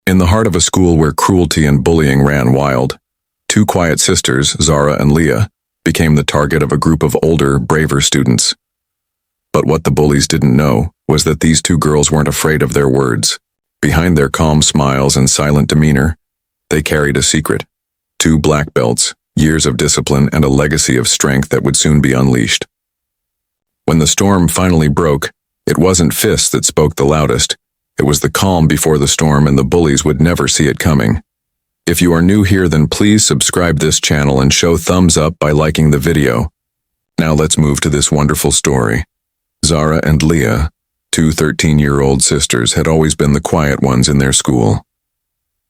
In the heart of a school where cruelty and bullying ran wild, two quiet sisters, Zara and Leah, became the target of a group of older, braver students. But what the bullies didn't know was that these two girls weren't afraid of their words. Behind their calm smiles and silent demeanor, they carried a secret. 2 black belts, years of discipline, and a legacy of strength that would soon be unleashed. When the storm finally broke, it wasn't fists that spoke the loudest. It was the calm before the storm, and the bullies would never see it coming. If you are new here, then please subscribe this channel and show thumbs up by liking the video. Now let's move to this wonderful story. Zara and Leah, two 13-year-old sisters, had always been the quiet ones in their school.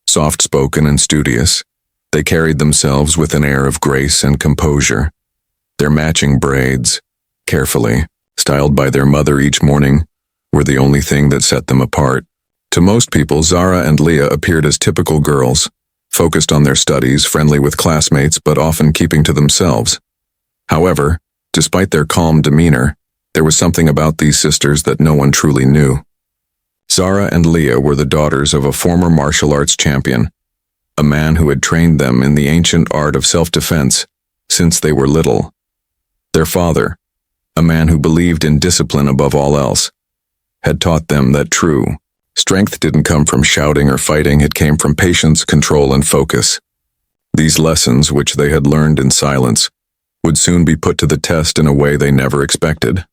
Soft-spoken and studious, they carried themselves with an air of grace and composure. Their matching braids, carefully styled by their mother each morning, were the only thing that set them apart. To most people, Zara and Leah appeared as typical girls, focused on their studies, friendly with classmates, but often keeping to themselves. However, despite their calm demeanor, there was something about these sisters that no one truly knew. Zara and Leah were the daughters of a former martial arts champion, a man who had trained them in the ancient art of self-defense since they were little. Their father, a man who believed in discipline above all else, had taught them that true strength didn't come from shouting or fighting, it came from patience, control, and focus. These lessons, which they had learned in silence, would soon be put to the test in a way they never expected.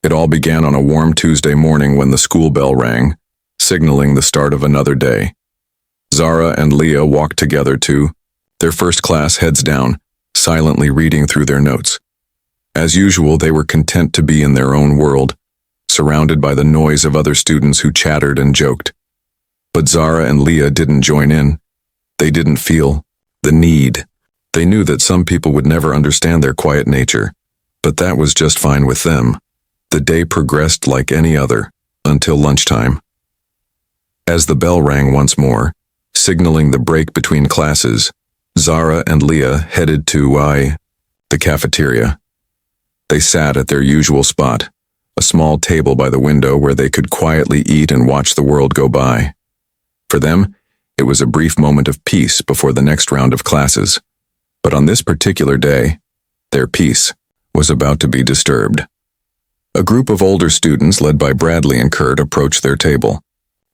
It all began on a warm Tuesday morning when the school bell rang, signaling the start of another day. Zara and Leah walked together to their first class, heads down, silently reading through their notes. As usual, they were content to be in their own world, surrounded by the noise of other students who chattered and joked. But Zara and Leah didn't join in. They didn't feel the need. They knew that some people would never understand their quiet nature, but that was just fine with them. The day progressed like any other, until lunchtime. As the bell rang once more, signaling the break between classes, Zara and Leah headed to the cafeteria. They sat at their usual spot, a small table by the window where they could quietly eat and watch the world go by. For them, it was a brief moment of peace before the next round of classes. But on this particular day, their peace was about to be disturbed. A group of older students led by Bradley and Kurt approached their table.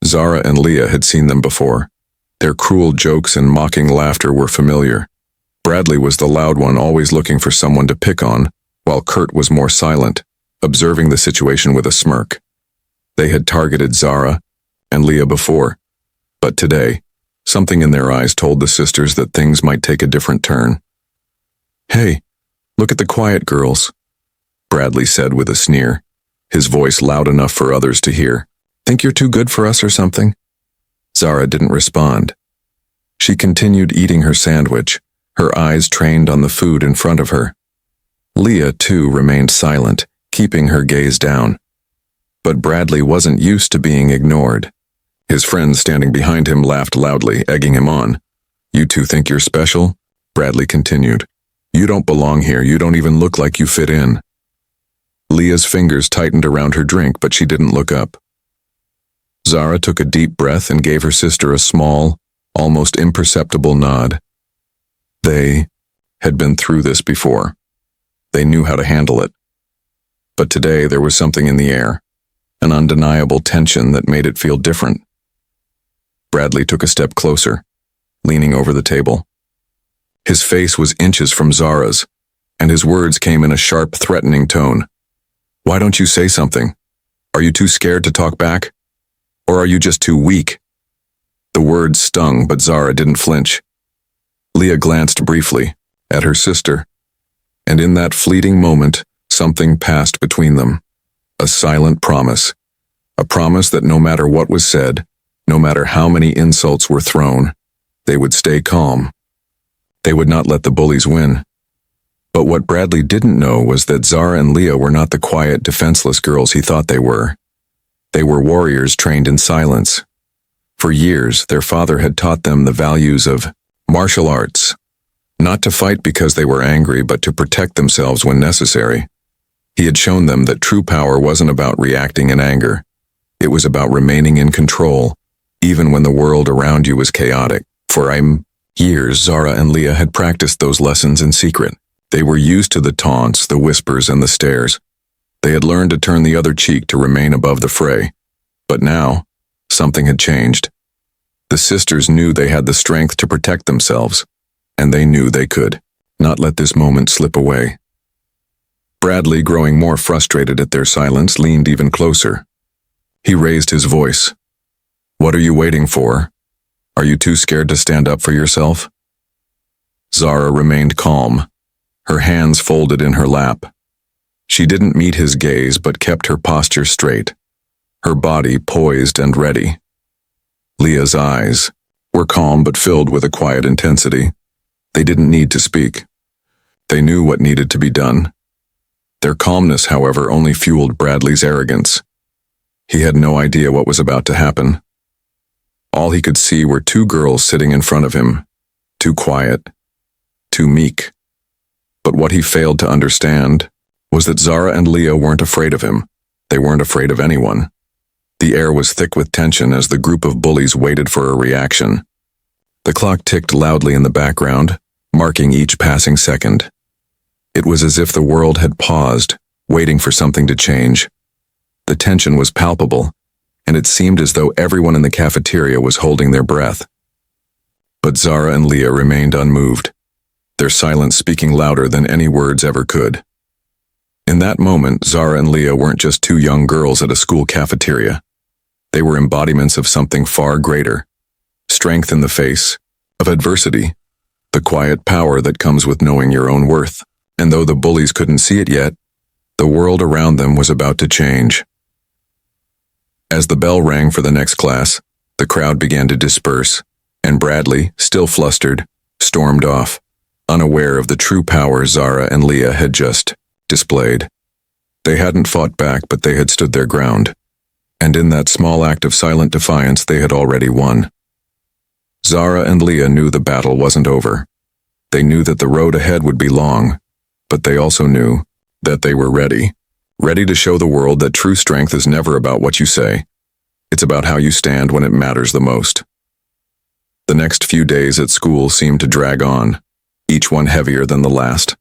Zara and Leah had seen them before. Their cruel jokes and mocking laughter were familiar. Bradley was the loud one, always looking for someone to pick on, while Kurt was more silent, observing the situation with a smirk. They had targeted Zara and Leah before, but today, something in their eyes told the sisters that things might take a different turn. "Hey, look at the quiet girls," Bradley said with a sneer, his voice loud enough for others to hear. "Think you're too good for us or something?" Zara didn't respond. She continued eating her sandwich, her eyes trained on the food in front of her. Leah, too, remained silent, keeping her gaze down. But Bradley wasn't used to being ignored. His friends standing behind him laughed loudly, egging him on. "You two think you're special?" Bradley continued. "You don't belong here. You don't even look like you fit in." Leah's fingers tightened around her drink, but she didn't look up. Zara took a deep breath and gave her sister a small, almost imperceptible nod. They had been through this before. They knew how to handle it. But today there was something in the air, an undeniable tension that made it feel different. Bradley took a step closer, leaning over the table. His face was inches from Zara's, and his words came in a sharp, threatening tone. "Why don't you say something? Are you too scared to talk back? Or are you just too weak?" The words stung, but Zara didn't flinch. Leah glanced briefly at her sister, and in that fleeting moment, something passed between them. A silent promise. A promise that no matter what was said, no matter how many insults were thrown, they would stay calm. They would not let the bullies win. But what Bradley didn't know was that Zara and Leah were not the quiet, defenseless girls he thought they were. They were warriors trained in silence. For years, their father had taught them the values of martial arts, not to fight because they were angry, but to protect themselves when necessary. He had shown them that true power wasn't about reacting in anger. It was about remaining in control, even when the world around you was chaotic. For years, Zara and Leah had practiced those lessons in secret. They were used to the taunts, the whispers, and the stares. They had learned to turn the other cheek to remain above the fray. But now, something had changed. The sisters knew they had the strength to protect themselves, and they knew they could not let this moment slip away. Bradley, growing more frustrated at their silence, leaned even closer. He raised his voice. "What are you waiting for? Are you too scared to stand up for yourself?" Zara remained calm, her hands folded in her lap. She didn't meet his gaze but kept her posture straight, her body poised and ready. Leah's eyes were calm but filled with a quiet intensity. They didn't need to speak. They knew what needed to be done. Their calmness, however, only fueled Bradley's arrogance. He had no idea what was about to happen. All he could see were two girls sitting in front of him, too quiet, too meek. But what he failed to understand was that Zara and Leah weren't afraid of him. They weren't afraid of anyone. The air was thick with tension as the group of bullies waited for a reaction. The clock ticked loudly in the background, marking each passing second. It was as if the world had paused, waiting for something to change. The tension was palpable, and it seemed as though everyone in the cafeteria was holding their breath. But Zara and Leah remained unmoved, their silence speaking louder than any words ever could. In that moment, Zara and Leah weren't just two young girls at a school cafeteria. They were embodiments of something far greater. Strength in the face of adversity, the quiet power that comes with knowing your own worth. And though the bullies couldn't see it yet, the world around them was about to change. As the bell rang for the next class, the crowd began to disperse, and Bradley, still flustered, stormed off, unaware of the true power Zara and Leah had just displayed. They hadn't fought back, but they had stood their ground. And in that small act of silent defiance, they had already won. Zara and Leah knew the battle wasn't over. They knew that the road ahead would be long, but they also knew that they were ready to show the world that true strength is never about what you say. It's about how you stand when it matters the most. The next few days at school seemed to drag on, each one heavier than the last.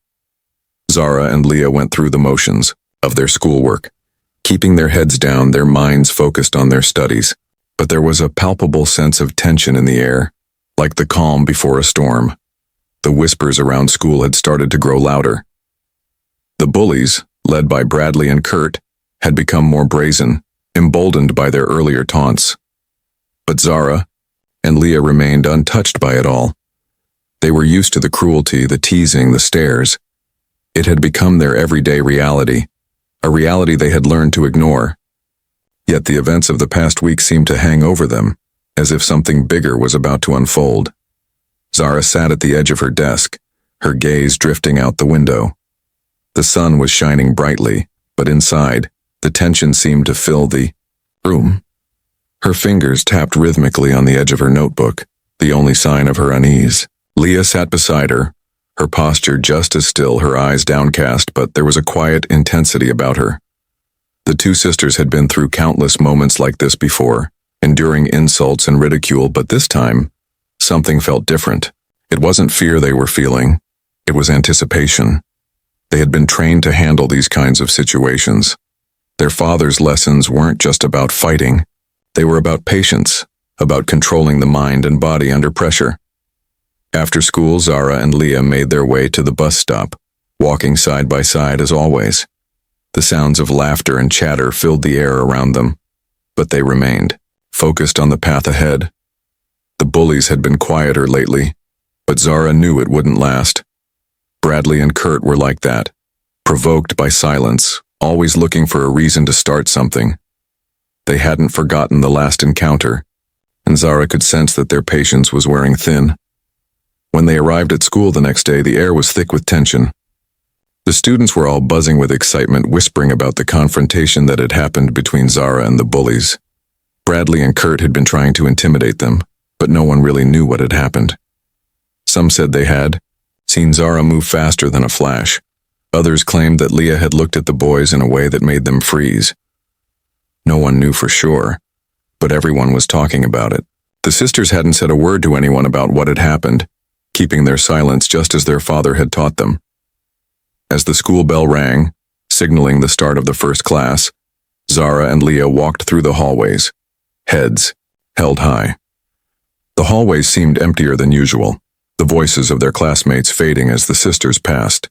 Zara and Leah went through the motions of their schoolwork, keeping their heads down, their minds focused on their studies. But there was a palpable sense of tension in the air, like the calm before a storm. The whispers around school had started to grow louder. The bullies, led by Bradley and Kurt, had become more brazen, emboldened by their earlier taunts. But Zara and Leah remained untouched by it all. They were used to the cruelty, the teasing, the stares. It had become their everyday reality, a reality they had learned to ignore. Yet the events of the past week seemed to hang over them, as if something bigger was about to unfold. Zara sat at the edge of her desk, her gaze drifting out the window. The sun was shining brightly, but inside, the tension seemed to fill the room. Her fingers tapped rhythmically on the edge of her notebook, the only sign of her unease. Leah sat beside her, her posture just as still, her eyes downcast, but there was a quiet intensity about her. The two sisters had been through countless moments like this before, enduring insults and ridicule, but this time, something felt different. It wasn't fear they were feeling, it was anticipation. They had been trained to handle these kinds of situations. Their father's lessons weren't just about fighting, they were about patience, about controlling the mind and body under pressure. After school, Zara and Leah made their way to the bus stop, walking side by side as always. The sounds of laughter and chatter filled the air around them, but they remained, focused on the path ahead. The bullies had been quieter lately, but Zara knew it wouldn't last. Bradley and Kurt were like that, provoked by silence, always looking for a reason to start something. They hadn't forgotten the last encounter, and Zara could sense that their patience was wearing thin. When they arrived at school the next day, the air was thick with tension. The students were all buzzing with excitement, whispering about the confrontation that had happened between Zara and the bullies. Bradley and Kurt had been trying to intimidate them, but no one really knew what had happened. Some said they had seen Zara move faster than a flash. Others claimed that Leah had looked at the boys in a way that made them freeze. No one knew for sure, but everyone was talking about it. The sisters hadn't said a word to anyone about what had happened, keeping their silence just as their father had taught them. As the school bell rang, signaling the start of the first class, Zara and Leah walked through the hallways, heads held high. The hallways seemed emptier than usual, the voices of their classmates fading as the sisters passed.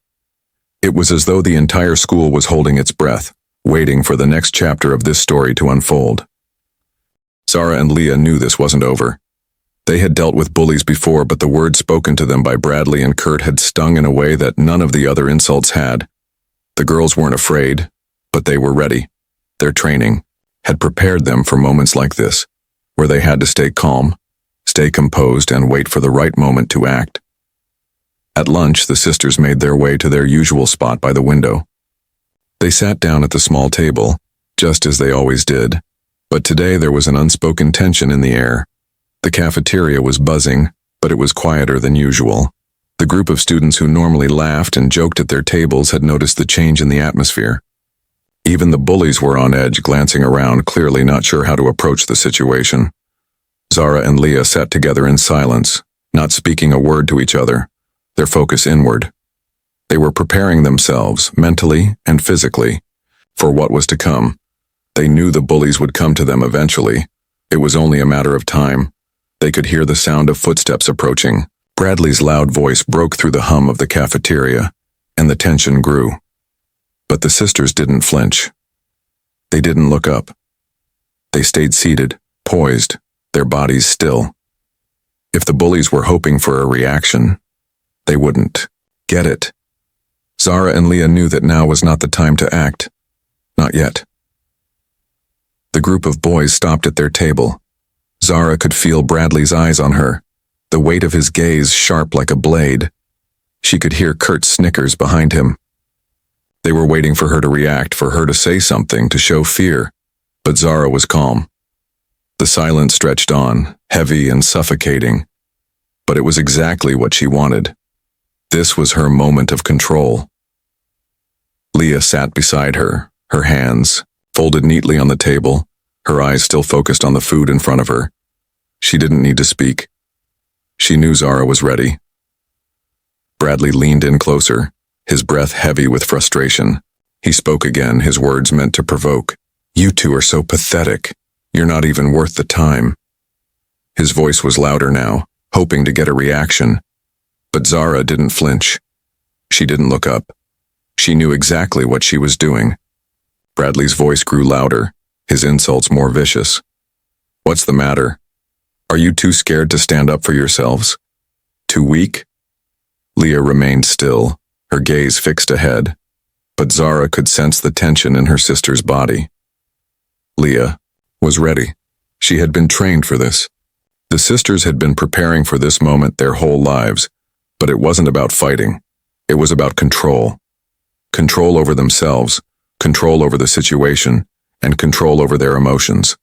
It was as though the entire school was holding its breath, waiting for the next chapter of this story to unfold. Zara and Leah knew this wasn't over. They had dealt with bullies before, but the words spoken to them by Bradley and Kurt had stung in a way that none of the other insults had. The girls weren't afraid, but they were ready. Their training had prepared them for moments like this, where they had to stay calm, stay composed, and wait for the right moment to act. At lunch, the sisters made their way to their usual spot by the window. They sat down at the small table, just as they always did, but today there was an unspoken tension in the air. The cafeteria was buzzing, but it was quieter than usual. The group of students who normally laughed and joked at their tables had noticed the change in the atmosphere. Even the bullies were on edge, glancing around, clearly not sure how to approach the situation. Zara and Leah sat together in silence, not speaking a word to each other, their focus inward. They were preparing themselves, mentally and physically, for what was to come. They knew the bullies would come to them eventually. It was only a matter of time. They could hear the sound of footsteps approaching. Bradley's loud voice broke through the hum of the cafeteria, and the tension grew. But the sisters didn't flinch. They didn't look up. They stayed seated, poised, their bodies still. If the bullies were hoping for a reaction, they wouldn't get it. Zara and Leah knew that now was not the time to act. Not yet. The group of boys stopped at their table. Zara could feel Bradley's eyes on her, the weight of his gaze sharp like a blade. She could hear Kurt's snickers behind him. They were waiting for her to react, for her to say something, to show fear, but Zara was calm. The silence stretched on, heavy and suffocating, but it was exactly what she wanted. This was her moment of control. Leah sat beside her, her hands folded neatly on the table, her eyes still focused on the food in front of her. She didn't need to speak. She knew Zara was ready. Bradley leaned in closer, his breath heavy with frustration. He spoke again, his words meant to provoke. "You two are so pathetic. You're not even worth the time." His voice was louder now, hoping to get a reaction. But Zara didn't flinch. She didn't look up. She knew exactly what she was doing. Bradley's voice grew louder, his insults more vicious. "What's the matter? Are you too scared to stand up for yourselves? Too weak?" Leah remained still, her gaze fixed ahead, but Zara could sense the tension in her sister's body. Leah was ready. She had been trained for this. The sisters had been preparing for this moment their whole lives, but it wasn't about fighting. It was about control. Control over themselves, control over the situation, and control over their emotions.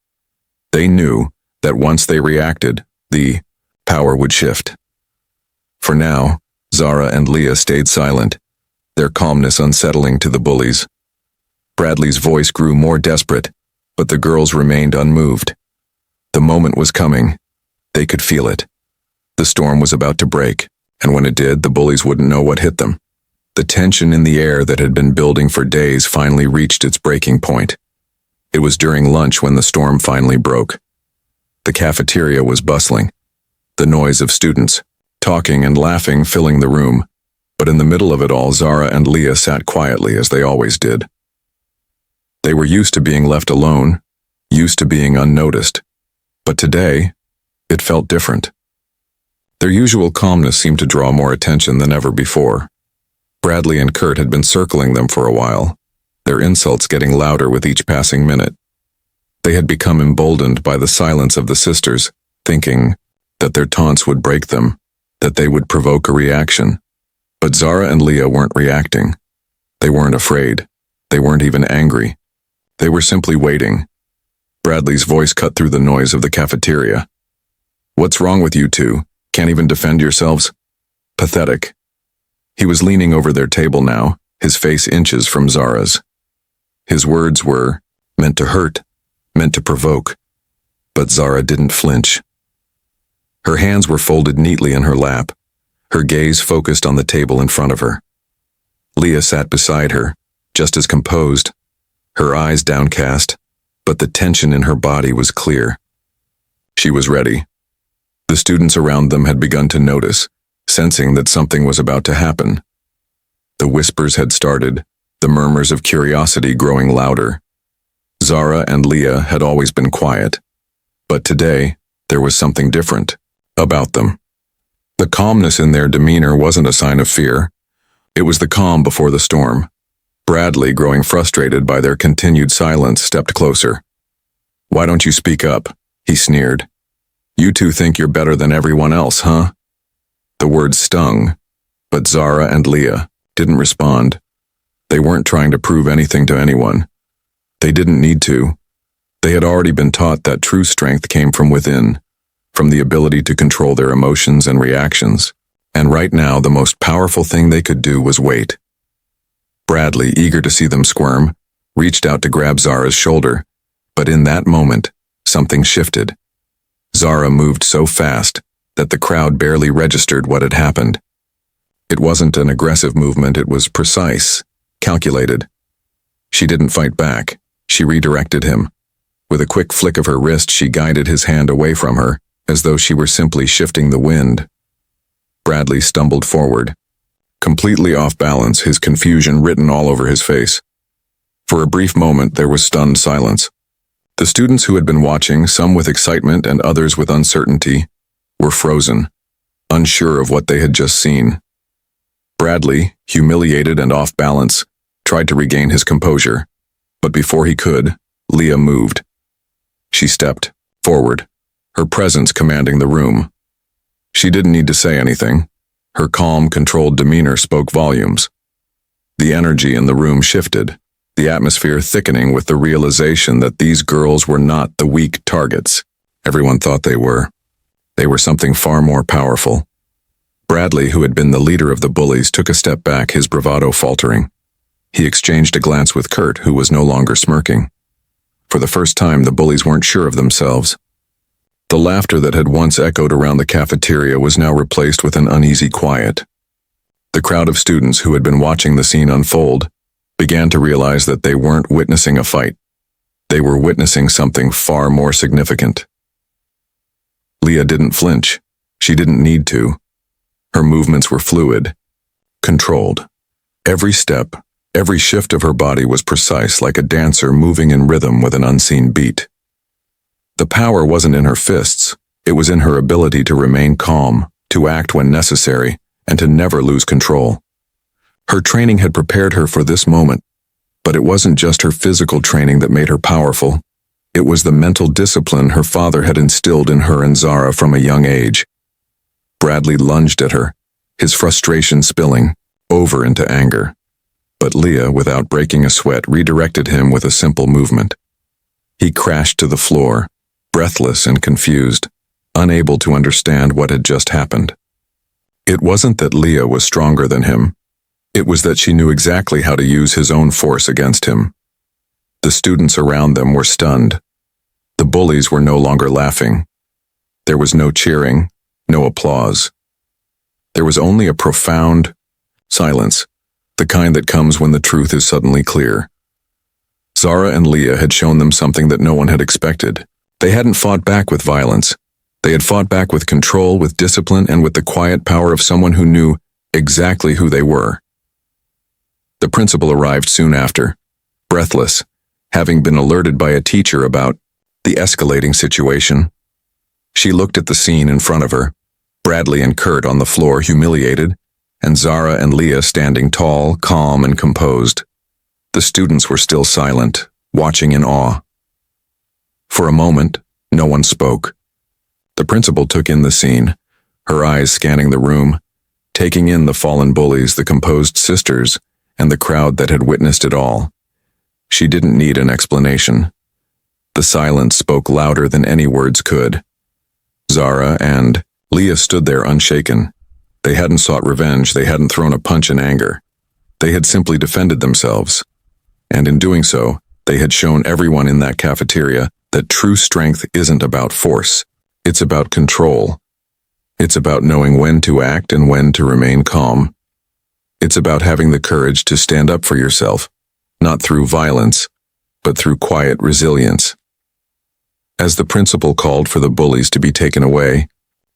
They knew that once they reacted, the power would shift. For now, Zara and Leah stayed silent, their calmness unsettling to the bullies. Bradley's voice grew more desperate, but the girls remained unmoved. The moment was coming. They could feel it. The storm was about to break, and when it did, the bullies wouldn't know what hit them. The tension in the air that had been building for days finally reached its breaking point. It was during lunch when the storm finally broke. The cafeteria was bustling, the noise of students, talking and laughing filling the room, but in the middle of it all, Zara and Leah sat quietly as they always did. They were used to being left alone, used to being unnoticed, but today, it felt different. Their usual calmness seemed to draw more attention than ever before. Bradley and Kurt had been circling them for a while, their insults getting louder with each passing minute. They had become emboldened by the silence of the sisters, thinking that their taunts would break them, that they would provoke a reaction. But Zara and Leah weren't reacting. They weren't afraid. They weren't even angry. They were simply waiting. Bradley's voice cut through the noise of the cafeteria. "What's wrong with you two? Can't even defend yourselves? Pathetic." He was leaning over their table now, his face inches from Zara's. His words were meant to hurt, meant to provoke, But Zara didn't flinch. Her hands were folded neatly in her lap, her gaze focused on the table in front of her. Leah sat beside her, just as composed, her eyes downcast, but the tension in her body was clear. She was ready. The students around them had begun to notice, sensing that something was about to happen. The whispers had started, the murmurs of curiosity growing louder. Zara and Leah had always been quiet, but today there was something different about them. The calmness in their demeanor wasn't a sign of fear. It was the calm before the storm. Bradley, growing frustrated by their continued silence, stepped closer. "Why don't you speak up?" he sneered. "You two think you're better than everyone else, huh?" The words stung, but Zara and Leah didn't respond. They weren't trying to prove anything to anyone. They didn't need to. They had already been taught that true strength came from within, from the ability to control their emotions and reactions. And right now, the most powerful thing they could do was wait. Bradley, eager to see them squirm, reached out to grab Zara's shoulder, but in that moment, something shifted. Zara moved so fast that the crowd barely registered what had happened. It wasn't an aggressive movement, it was precise, calculated. She didn't fight back, she redirected him. With a quick flick of her wrist, she guided his hand away from her, as though she were simply shifting the wind. Bradley stumbled forward, completely off balance, his confusion written all over his face. For a brief moment, there was stunned silence. The students who had been watching, some with excitement and others with uncertainty, were frozen, unsure of what they had just seen. Bradley, humiliated and off balance, tried to regain his composure, but before he could, Leah moved. She stepped forward, her presence commanding the room. She didn't need to say anything. Her calm, controlled demeanor spoke volumes. The energy in the room shifted, the atmosphere thickening with the realization that these girls were not the weak targets everyone thought they were. They were something far more powerful. Bradley, who had been the leader of the bullies, took a step back, his bravado faltering. He exchanged a glance with Kurt, who was no longer smirking. For the first time, the bullies weren't sure of themselves. The laughter that had once echoed around the cafeteria was now replaced with an uneasy quiet. The crowd of students who had been watching the scene unfold began to realize that they weren't witnessing a fight. They were witnessing something far more significant. Leah didn't flinch. She didn't need to. Her movements were fluid, controlled. Every step, every shift of her body was precise, like a dancer moving in rhythm with an unseen beat. The power wasn't in her fists, it was in her ability to remain calm, to act when necessary, and to never lose control. Her training had prepared her for this moment, but it wasn't just her physical training that made her powerful. It was the mental discipline her father had instilled in her and Zara from a young age. Bradley lunged at her, his frustration spilling over into anger. But Leah, without breaking a sweat, redirected him with a simple movement. He crashed to the floor, breathless and confused, unable to understand what had just happened. It wasn't that Leah was stronger than him. It was that she knew exactly how to use his own force against him. The students around them were stunned. The bullies were no longer laughing. There was no cheering, no applause. There was only a profound silence, the kind that comes when the truth is suddenly clear. Zara and Leah had shown them something that no one had expected. They hadn't fought back with violence. They had fought back with control, with discipline, and with the quiet power of someone who knew exactly who they were. The principal arrived soon after, breathless, having been alerted by a teacher about the escalating situation. She looked at the scene in front of her, Bradley and Kurt on the floor humiliated, and Zara and Leah standing tall, calm, and composed. The students were still silent, watching in awe. For a moment, no one spoke. The principal took in the scene, her eyes scanning the room, taking in the fallen bullies, the composed sisters, and the crowd that had witnessed it all. She didn't need an explanation. The silence spoke louder than any words could. Zara and Leah stood there unshaken. They hadn't sought revenge, they hadn't thrown a punch in anger. They had simply defended themselves. And in doing so, they had shown everyone in that cafeteria that true strength isn't about force. It's about control. It's about knowing when to act and when to remain calm. It's about having the courage to stand up for yourself, not through violence, but through quiet resilience. As the principal called for the bullies to be taken away,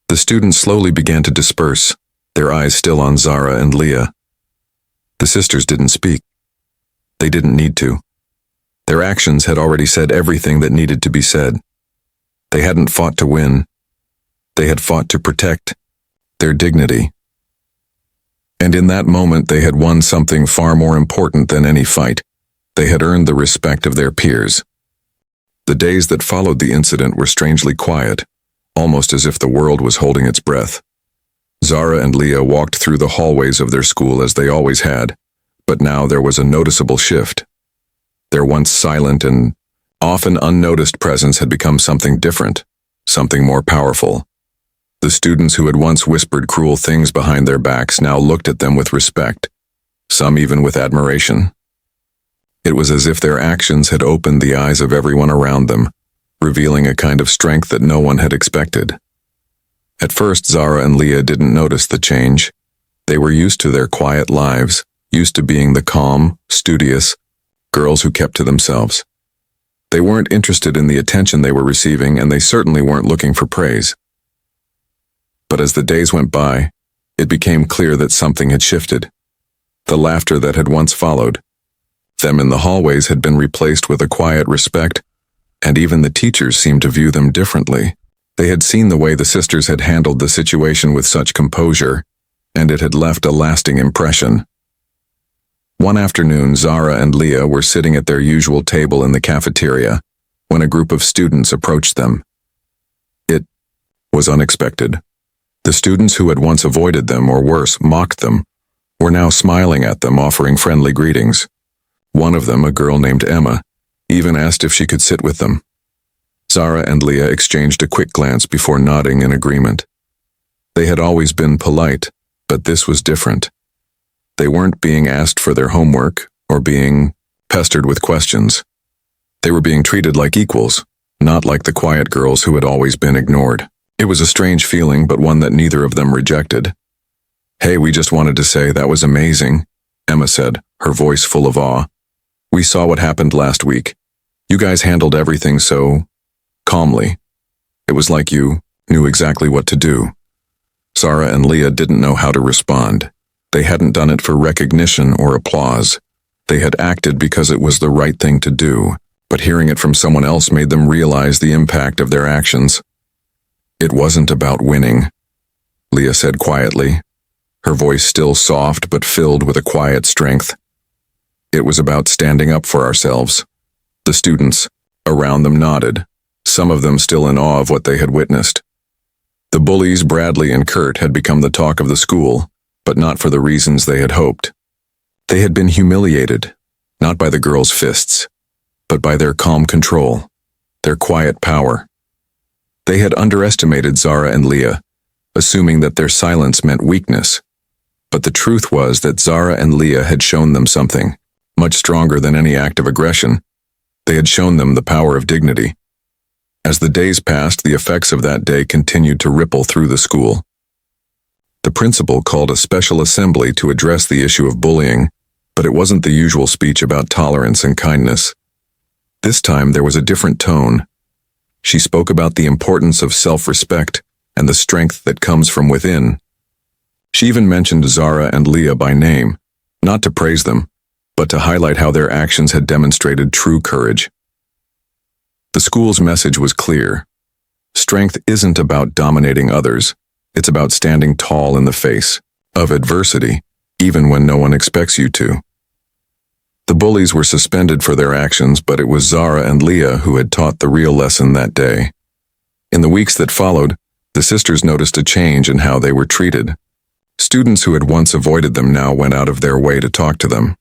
the students slowly began to disperse, their eyes still on Zara and Leah. The sisters didn't speak. They didn't need to. Their actions had already said everything that needed to be said. They hadn't fought to win. They had fought to protect their dignity. And in that moment they had won something far more important than any fight. They had earned the respect of their peers. The days that followed the incident were strangely quiet, almost as if the world was holding its breath. Zara and Leah walked through the hallways of their school as they always had, but now there was a noticeable shift. Their once silent and often unnoticed presence had become something different, something more powerful. The students who had once whispered cruel things behind their backs now looked at them with respect, some even with admiration. It was as if their actions had opened the eyes of everyone around them, revealing a kind of strength that no one had expected. At first, Zara and Leah didn't notice the change. They were used to their quiet lives, used to being the calm, studious girls who kept to themselves. They weren't interested in the attention they were receiving, and they certainly weren't looking for praise. But as the days went by, it became clear that something had shifted. The laughter that had once followed them in the hallways had been replaced with a quiet respect, and even the teachers seemed to view them differently. They had seen the way the sisters had handled the situation with such composure, and it had left a lasting impression. One afternoon, Zara and Leah were sitting at their usual table in the cafeteria when a group of students approached them. It was unexpected. The students who had once avoided them, or worse, mocked them, were now smiling at them, offering friendly greetings. One of them, a girl named Emma, even asked if she could sit with them. Zara and Leah exchanged a quick glance before nodding in agreement. They had always been polite, but this was different. They weren't being asked for their homework or being pestered with questions. They were being treated like equals, not like the quiet girls who had always been ignored. It was a strange feeling, but one that neither of them rejected. "Hey, we just wanted to say that was amazing," Emma said, her voice full of awe. "We saw what happened last week. You guys handled everything so calmly. It was like you knew exactly what to do." Zara and Leah didn't know how to respond. They hadn't done it for recognition or applause. They had acted because it was the right thing to do, but hearing it from someone else made them realize the impact of their actions. "It wasn't about winning," Leah said quietly, her voice still soft but filled with a quiet strength. "It was about standing up for ourselves." The students around them nodded, some of them still in awe of what they had witnessed. The bullies, Bradley and Kurt, had become the talk of the school, but not for the reasons they had hoped. They had been humiliated, not by the girls' fists, but by their calm control, their quiet power. They had underestimated Zara and Leah, assuming that their silence meant weakness. But the truth was that Zara and Leah had shown them something, much stronger than any act of aggression. They had shown them the power of dignity. As the days passed, the effects of that day continued to ripple through the school. The principal called a special assembly to address the issue of bullying, but it wasn't the usual speech about tolerance and kindness. This time there was a different tone. She spoke about the importance of self-respect and the strength that comes from within. She even mentioned Zara and Leah by name, not to praise them, but to highlight how their actions had demonstrated true courage. The school's message was clear. Strength isn't about dominating others. It's about standing tall in the face of adversity, even when no one expects you to. The bullies were suspended for their actions, but it was Zara and Leah who had taught the real lesson that day. In the weeks that followed, the sisters noticed a change in how they were treated. Students who had once avoided them now went out of their way to talk to them.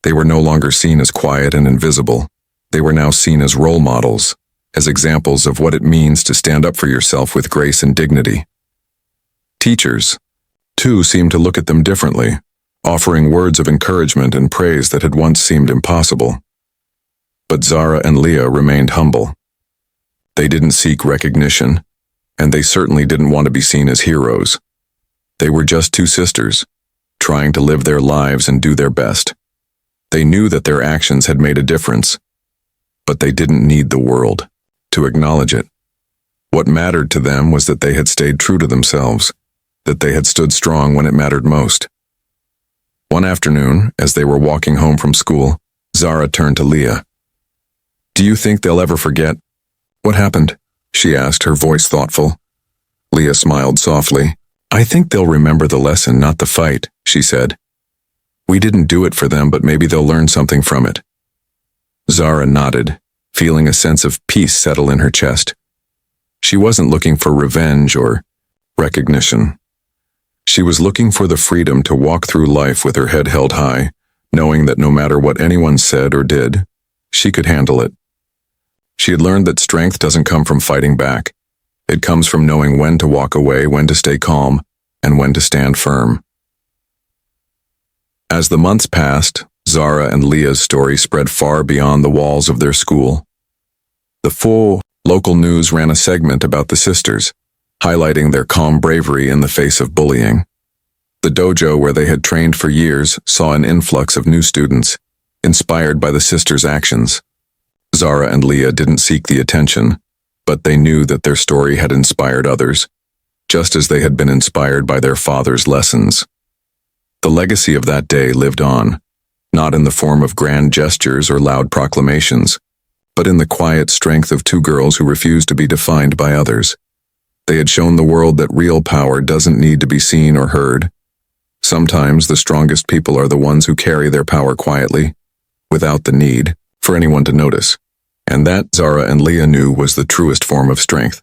They were no longer seen as quiet and invisible. They were now seen as role models, as examples of what it means to stand up for yourself with grace and dignity. Teachers, too, seemed to look at them differently, offering words of encouragement and praise that had once seemed impossible. But Zara and Leah remained humble. They didn't seek recognition, and they certainly didn't want to be seen as heroes. They were just two sisters, trying to live their lives and do their best. They knew that their actions had made a difference, but they didn't need the world to acknowledge it. What mattered to them was that they had stayed true to themselves, that they had stood strong when it mattered most. One afternoon, as they were walking home from school, Zara turned to Leah. "Do you think they'll ever forget?" "What happened?" she asked, her voice thoughtful. Leah smiled softly. "I think they'll remember the lesson, not the fight," she said. "We didn't do it for them, but maybe they'll learn something from it." Zara nodded, feeling a sense of peace settle in her chest. She wasn't looking for revenge or recognition. She was looking for the freedom to walk through life with her head held high, knowing that no matter what anyone said or did, she could handle it. She had learned that strength doesn't come from fighting back. It comes from knowing when to walk away, when to stay calm, and when to stand firm. As the months passed, Zara and Leah's story spread far beyond the walls of their school. The full local news ran a segment about the sisters, highlighting their calm bravery in the face of bullying. The dojo where they had trained for years saw an influx of new students, inspired by the sisters' actions. Zara and Leah didn't seek the attention, but they knew that their story had inspired others, just as they had been inspired by their father's lessons. The legacy of that day lived on, not in the form of grand gestures or loud proclamations, but in the quiet strength of two girls who refused to be defined by others. They had shown the world that real power doesn't need to be seen or heard. Sometimes the strongest people are the ones who carry their power quietly, without the need for anyone to notice. And that, Zara and Leah knew, was the truest form of strength.